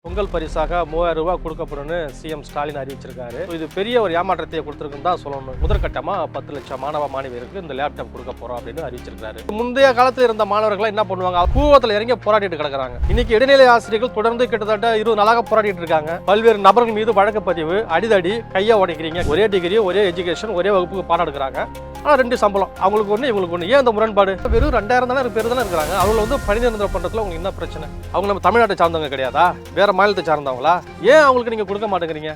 பொங்கல் பரிசாக 3000 ரூபாய் கொடுக்கப்படும்னு சிஎம் ஸ்டாலின் அறிவிச்சிருக்காரு. இது பெரிய ஒரு ஏமாற்றத்தை கொடுத்திருக்குன்னு தான் சொல்லணும். முதற்கட்டமா 10 லட்சம் மாணவ மாணவியருக்கு இந்த லேப்டாப் கொடுக்க போறோம் அப்படின்னு அறிவிச்சிருக்காரு. முந்தைய காலத்தில் இருந்த மாணவர்கள் என்ன பண்ணுவாங்க, கூவத்தில் இறங்கி போராடிட்டு கிடக்குறாங்க. இன்னைக்கு இடைநிலை ஆசிரியர்கள் தொடர்ந்து கிட்டத்தட்ட 20 நாளாக போராடிட்டு இருக்காங்க. பல்வேறு நபர்கள் மீது வழக்கு பதிவு, அடிதடி, கையை உடைக்கிறீங்க. ஒரே டிகிரி, ஒரே எஜுகேஷன், ஒரே வகுப்புக்கு பாடம் எடுக்கிறாங்க. ஆனால் 2 சம்பளம், அவங்களுக்கு ஒன்று இவங்களுக்கு ஒன்று. ஏன் அந்த முரண்பாடு? வெறும் 2000 தானே பேர் தானே இருக்கிறாங்க. அவங்க பணி நிரந்தரம் பண்றதுல உங்களுக்கு என்ன பிரச்சனை? அவங்க நம்ம தமிழ்நாட்டை சார்ந்தவங்க கிடையாதா? வேற மாநிலத்தை சார்ந்தவங்களா? ஏன் அவங்களுக்கு நீங்க கொடுக்க மாட்டேங்கிறீங்க?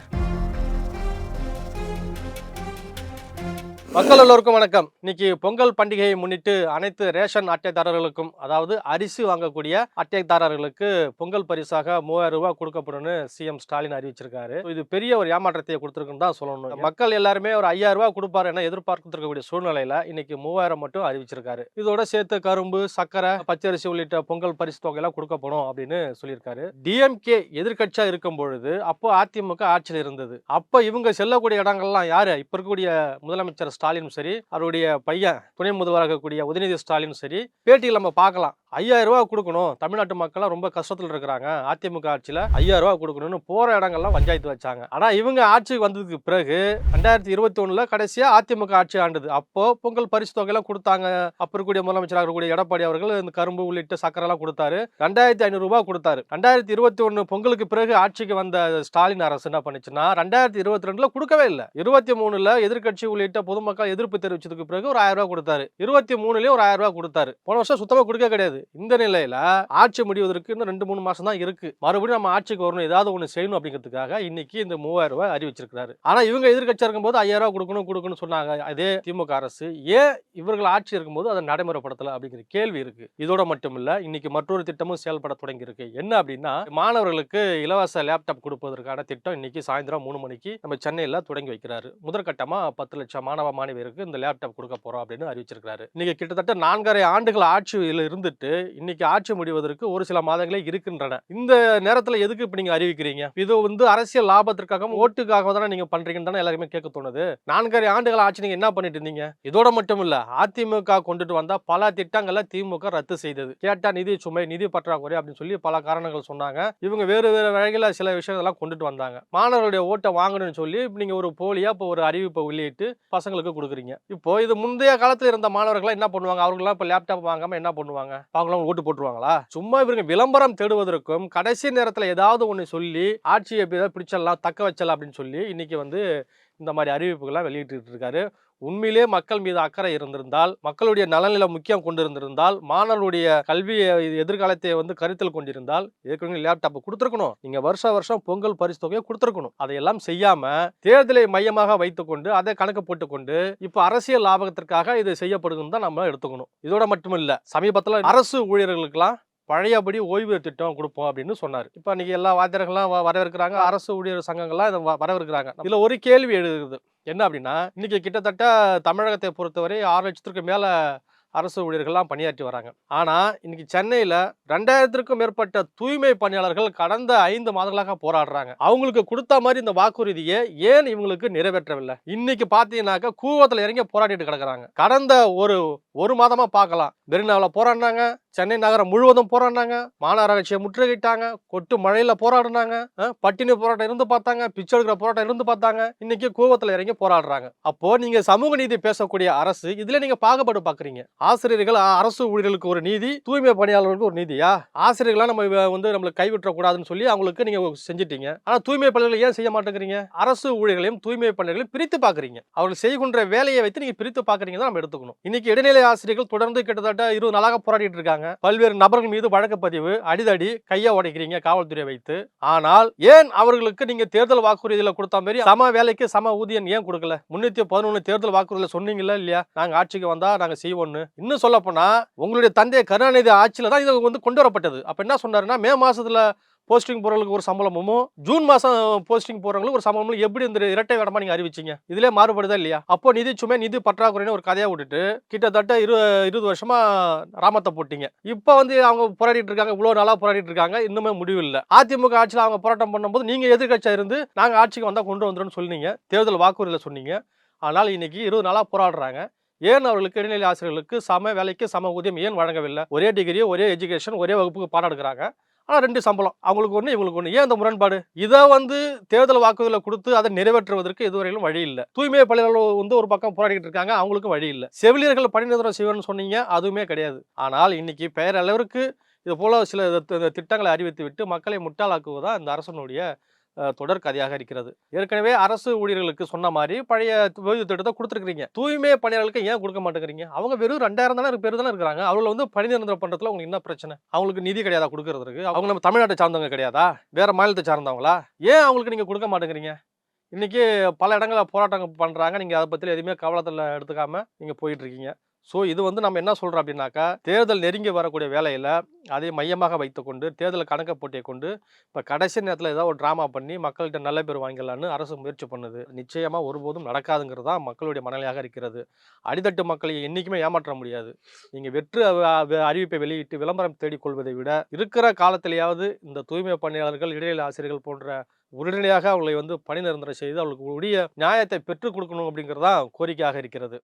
மக்கள் எல்லோருக்கும் வணக்கம். இன்னைக்கு பொங்கல் பண்டிகையை முன்னிட்டு அனைத்து ரேஷன் அட்டைதாரர்களுக்கும், அதாவது அரிசி வாங்கக்கூடிய அட்டைதாரர்களுக்கு பொங்கல் பரிசாக 3000 ரூபாய் கொடுக்கப்படும்னு சிஎம் ஸ்டாலின் அறிவிச்சிருக்காரு. இது பெரிய ஒரு ஏமாற்றத்தை கொடுத்திருக்குன்னு தான் சொல்லணும். மக்கள் எல்லாருமே ஒரு 5000 ரூபாய் கொடுப்பாரு என எதிர்பார்க்கக்கூடிய சூழ்நிலையில இன்னைக்கு 3000 மட்டும் அறிவிச்சிருக்காரு. இதோட சேர்த்து கரும்பு, சக்கரை, பச்சரிசி உள்ளிட்ட பொங்கல் பரிசு தொகை எல்லாம் கொடுக்கப்படும் அப்படின்னு சொல்லியிருக்காரு. டிஎம்கே எதிர்கட்சியா இருக்கும் பொழுது அப்போ அதிமுக ஆட்சியில் இருந்தது. அப்ப இவங்க செல்லக்கூடிய இடங்கள்லாம் யாரு? இப்ப இருக்கக்கூடிய முதலமைச்சர் ஸ்டாலினும் சரி, அவருடைய பையன் துணை முதல்வராக இருக்கக்கூடிய உதயநிதி ஸ்டாலினும் சரி, பேட்டியில் நம்ம பார்க்கலாம். 5000 ரூபாய் கொடுக்கணும், தமிழ்நாட்டு மக்கள் ரொம்ப கஷ்டத்தில் இருக்கிறாங்க, அதிமுக ஆட்சியில 5000 ரூபாய் கொடுக்கணும்னு போற இடங்கள்லாம் பஞ்சாயத்து வச்சாங்க. ஆனா இவங்க ஆட்சிக்கு வந்ததுக்கு பிறகு 2021 கடைசியா அதிமுக ஆட்சி ஆண்டது. அப்போ பொங்கல் பரிசு தொகை எல்லாம் கொடுத்தாங்க. அப்ப இருக்கக்கூடிய முதலமைச்சராக இருக்கக்கூடிய எடப்பாடி அவர்கள் இந்த கரும்பு உள்ளிட்ட சக்கரை எல்லாம் கொடுத்தாரு. 2500 ரூபாய் கொடுத்தாரு. 2021 பொங்கலுக்கு பிறகு ஆட்சிக்கு வந்த ஸ்டாலின் அரசு என்ன பண்ணுச்சுன்னா 2022 கொடுக்கவே இல்லை. 23 எதிர்கட்சி உள்ளிட்ட பொதுமக்கள் எதிர்ப்பு தெரிவிச்சதுக்கு பிறகு ஒரு 1000 ரூபாய் கொடுத்தாரு. 23 ஒரு 1000 ரூபாய் கொடுத்தாரு. போன வருஷம் சுத்தமா கொடுக்க கிடையாது. இந்த நிலையில ஆட்சி முடிவதற்கு இன்னும் 2-3 மாசம் தான் இருக்கு. மறுபடியும் நம்ம ஆட்சிக்கு வரணும், ஏதாவது ஒண்ணு செய்யணும் அப்படிங்கிறதுக்காக இன்னைக்கு இந்த 3000 ரூபாய் அறிவிச்சிருக்காரு. ஆனா இவங்க எதிர்கட்சியா இருக்கும்போது 5000 ரூபாய் கொடுக்கணும்னு சொன்னாங்க. அதே திமுக அரசு ஏன் இவர்கள் ஆட்சி இருக்கும்போது அதை நடைமுறைப்படுத்தல அப்படிங்கிற கேள்வி இருக்கு. இதோட மட்டும் இல்ல, இன்னைக்கு மற்றொரு திட்டமும் செயல்பட தொடங்கி இருக்கு. என்ன அப்படின்னா, மாணவர்களுக்கு இலவச லேப்டாப் கொடுப்பதற்கான திட்டம் இன்னைக்கு சாயந்தரம் 3 மணிக்கு நம்ம சென்னையில தொடங்கி வைக்கிறாரு. முதற்கட்டமா 10 லட்சம் மாணவ மாணவியருக்கு இந்த லேப்டாப் கொடுக்க போறோம் அப்படின்னு அறிவிச்சிருக்காரு. இன்னைக்கு கிட்டத்தட்ட 4.5 ஆண்டுகள் ஆட்சியில் இருந்துட்டு இன்னைக்கு ஆட்சி முடிவதற்கு ஒரு சில மாதங்களே இருக்கின்றன. இந்த நேரத்துல எதுக்கு இப்ப நீங்க அறிவிக்கிறீங்க? இது அரசியல் லாபத்திற்காகவும் ஓட்டுக்காக தானே நீங்க பண்றீங்கன்னு தானே எல்லாருமே கேட்க தோணுது. 4.5 ஆண்டுகள் ஆட்சி நீங்க என்ன பண்ணிட்டு இருந்தீங்க? இதோட மட்டும் இல்ல, அதிமுக கொண்டுட்டு வந்தா பல திட்டங்களை திமுக ரத்து செய்தது. கேட்டா நிதி சுமை, நிதி பற்றாக்குறை அப்படின்னு சொல்லி பல காரணங்கள் சொன்னாங்க. இவங்க வேறு வேறு வகையில சில விஷயங்கள்லாம் கொண்டுட்டு வந்தாங்க. மாணவர்களுடைய ஓட்டை வாங்கணும்னு சொல்லி நீங்க ஒரு போலியா இப்போ ஒரு அறிவிப்பை வெளியிட்டு பசங்களுக்கு கொடுக்குறீங்க. இப்போ இது முந்தைய காலத்துல இருந்த மாணவர்கள் என்ன பண்ணுவாங்க? அவர்களாம் இப்ப லேப்டாப் வாங்காம என்ன பண்ணுவாங்க? அவங்களாம் ஓட்டு போட்டுருவாங்களா? சும்மா இவங்க விளம்பரம் தேடுவதற்கும் கடைசி நேரத்துல ஏதாவது ஒண்ணு சொல்லி ஆட்சியை பிடிச்சலாம், தக்க வச்சலாம் அப்படின்னு சொல்லி இன்னைக்கு இந்த மாதிரி அறிவிப்புகள்லாம் வெளியிட்டு இருக்காரு. உண்மையிலே மக்கள் மீது அக்கறை இருந்திருந்தால், மக்களுடைய நலனில முக்கியம் கொண்டிருந்திருந்தால், மாணவர்களுடைய கல்வி எதிர்காலத்தை கருத்தில் கொண்டிருந்தால் ஏற்கனவே லேப்டாப் கொடுத்துருக்கணும். நீங்க வருஷம் பொங்கல் பரிசு தொகையை கொடுத்துருக்கணும். அதையெல்லாம் செய்யாம தேர்தலை மையமாக வைத்துக்கொண்டு அதை கணக்கு போட்டுக்கொண்டு இப்ப அரசியல் லாபத்திற்காக இது செய்யப்படுதுன்னு தான் நம்ம எடுத்துக்கணும். இதோட மட்டும் இல்ல, சமீபத்துல அரசு ஊழியர்களுக்கெல்லாம் பழையபடி ஓய்வு திட்டம் கொடுப்போம் அப்படின்னு சொன்னார். இப்ப இன்னைக்கு எல்லா வாத்தியர்கள்லாம் வரவேற்கிறாங்க, அரசு ஊழியர் சங்கங்கள்லாம் இதை வரவேற்கிறாங்க. இதுல ஒரு கேள்வி எழுதுது. என்ன அப்படின்னா, இன்னைக்கு கிட்டத்தட்ட தமிழகத்தை பொறுத்தவரை 6 லட்சத்திற்கு மேல அரசு ஊழியர்கள்லாம் பணியாற்றி வராங்க. ஆனா இன்னைக்கு சென்னையில 2000க்கும் மேற்பட்ட தூய்மை பணியாளர்கள் கடந்த 5 மாதங்களாக போராடுறாங்க. அவங்களுக்கு கொடுத்த மாதிரி இந்த வாக்குறுதியை ஏன் இவங்களுக்கு நிறைவேற்றவில்லை? இன்னைக்கு பாத்தீங்கன்னாக்க கூவத்துல இறங்கி போராடிட்டு கிடக்குறாங்க. கடந்த ஒரு மாதமா பார்க்கலாம். மெரினாவில் போராடினாங்க, சென்னை நகரம் முழுவதும் போராடினாங்க, மாநகராட்சியை முற்றுகையிட்டாங்க, கொட்டு மழையில போராடினாங்க, பட்டினி போராட்டம் இருந்து பார்த்தாங்க, பிச்சை எடுக்கிற போராட்டம் இருந்து பார்த்தாங்க. இன்னைக்கு கூவத்துல இறங்கி போராடுறாங்க. அப்போ நீங்க சமூக நீதி பேசக்கூடிய அரசு இதுல நீங்க பாகுபாடு பாக்குறீங்க. ஆசிரியர்கள், அரசு ஊழியர்களுக்கு ஒரு நீதி, தூய்மை பணியாளர்களுக்கு ஒரு நீதியா? ஆசிரியர்களா நம்ம நம்மளுக்கு கைவிட்ட கூடாதுன்னு சொல்லி அவங்களுக்கு நீங்க செஞ்சிட்டீங்க. ஆனா தூய்மை பணியாளர்கள் ஏன் செய்ய மாட்டேங்கிறீங்க? அரசு ஊழியர்களையும் தூய்மை பணியாளர்களையும் பிரித்து பாக்குறீங்க. அவர்கள் செய்கின்ற வேலையை வைத்து நீங்க பிரித்து பாக்குறீங்க தான் நம்ம எடுத்துக்கணும். இன்னைக்கு இடைநிலை ஆசிரியர்கள் தொடர்ந்து கிட்டத்தட்ட 20 நாளாக போராடிட்டு இருக்காங்க. பல்வேறு நபர்கள் மீது வழக்கு பதிவு, அடிதடி, கையை உடைக்கிறீங்க காவல்துறை வைத்து. ஆனால் ஏன் அவர்களுக்கு நீங்க தேர்தல் வாக்குறுதியில கொடுத்த மாதிரி சம வேலைக்கு சம ஊதியம் ஏன் கொடுக்கல? 311 தேர்தல் வாக்குறுதியில சொன்னீங்கல்ல இல்லையா, நாங்க ஆட்சிக்கு வந்தா நாங்க செய்வோம்னு. இன்னும் சொல்ல போனா உங்களுடைய தந்தை கருணாநிதி ஆட்சியில தான் இது கொண்டு வரப்பட்டது. அப்ப என்ன சொன்னாருன்னா, மே மாசத்துல போஸ்டிங் போறவங்களுக்கு ஒரு சம்பளமும், ஜூன் மாசம் போஸ்டிங் போறவங்களுக்கு ஒரு சம்பளமும் எப்படி இந்த இரட்டை வேடமா நீங்க அறிவிச்சீங்க? இதுல மாறுபடுதா இல்லையா? அப்போ நிதி சுமை, நிதி பற்றாக்குறைன்னு ஒரு கதையா விட்டுட்டு கிட்டத்தட்ட 20 வருஷமா ராமத்தை போட்டீங்க. இப்ப அவங்க போராடிட்டு இருக்காங்க, இவ்வளவு நாளா போராடிட்டு இருக்காங்க, இன்னுமே முடிவு இல்ல. அதிமுக ஆட்சியில அவங்க போராட்டம் பண்ணும்போது நீங்க எதிர்கட்சியா இருந்து நாங்க ஆட்சிக்கு வந்தா கொண்டு வந்துரும் சொன்னீங்க, தேர்தல் வாக்குறுதியில சொன்னீங்க. ஆனால் இன்னைக்கு 20 நாளா போராடுறாங்க. ஏன் அவர்களுக்கு இடைநிலை ஆசிரியர்களுக்கு சம வேலைக்கு சம ஊதியம் ஏன் வழங்கவில்லை? ஒரே டிகிரி, ஒரே எஜுகேஷன், ஒரே வகுப்புக்கு பாடம் எடுக்கிறாங்க. ஆனா 2 சம்பளம். அவங்களுக்கு 1 இவங்களுக்கு 1. ஏன் அந்த முரண்பாடு? இத வந்து தேர்தல் வாக்குறுதியில குடுத்து அதை நிறைவேற்றுவதற்கு இதுவரையிலும் வழி இல்ல. தூய்மை பணியாளர்கள் வந்து ஒரு பக்கம் போராடிட்டு இருக்காங்க. அவங்களுக்கும் வழி இல்ல. செவிலியர்கள் பணி நிரந்தரம் செய்வேன்னு சொன்னீங்க. அதுவுமே கிடையாது. ஆனால் இன்னைக்கு பெயரளவிற்கு இது போல சில திட்டங்களை அறிவித்து விட்டு மக்களை முட்டாளாக்குவதுதான் இந்த அரசனுடைய தொடர் கதையாக இருக்கிறது. ஏற்கனவே அரசு ஊழியர்களுக்கு சொன்ன மாரி பழைய ஓய்வு திட்டத்த குடுத்துருக்கீங்க. தூய்மை பணியாளர்களுக்கு ஏன் குடுக்க மாட்டேங்கிறீங்க? அவங்க வெறும் 2000 பேர் தானே இருக்கிறாங்க. அவங்கள வந்து பணி நிரந்தரம் பண்றதுல உங்களுக்கு என்ன பிரச்சனை? அவங்களுக்கு நிதி கிடையாதா குடுக்குறதுக்கு? அவங்க நம்ம தமிழ்நாட்ட சார்ந்தவங்க கிடையாதா? வேற மாநிலத்த சார்ந்தவங்களா? ஏன் அவங்களுக்கு நீங்க குடுக்க மாட்டேங்கிறீங்க? இன்னைக்கு பல இடங்கள்ல போராட்டங்கள் பண்றாங்க. நீங்க அத பத்தி எதுவுமே கவனத்துல எடுத்துக்காம நீங்க போயிட்டு இருக்கீங்க. இது வந்து நம்ம என்ன சொல்றோம் அப்படின்னாக்கா, தேர்தல் நெருங்கி வரக்கூடிய வேளையில, அதை மையமாக வைத்துக்கொண்டு, தேர்தல் கணக்க போட்டிய கொண்டு, இப்ப கடைசி நேரத்துல ஏதாவது ஒரு டிராமா பண்ணி மக்கள்ட்ட நல்ல பேர் வாங்கிடலான்னு அரசு முயற்சி பண்ணுது. நிச்சயமா ஒருபோதும் நடக்காதுங்கிறது தான் மக்களுடைய மனநிலையாக இருக்கிறது. அடித்தட்டு மக்களை என்னைக்குமே ஏமாற்ற முடியாது. நீங்க வெற்று அறிவிப்பை வெளியிட்டு விளம்பரம் தேடிக் கொள்வதை விட, இருக்கிற காலத்திலேயாவது இந்த தூய்மை பணியாளர்கள், இடைநிலை ஆசிரியர்கள் போன்ற உடனடியாக அவங்களை வந்து பணி நிரந்தரம் செய்து அவர்களுக்கு உரிய நியாயத்தை பெற்றுக் கொடுக்கணும் அப்படிங்கிறது தான் கோரிக்கையாக இருக்கிறது.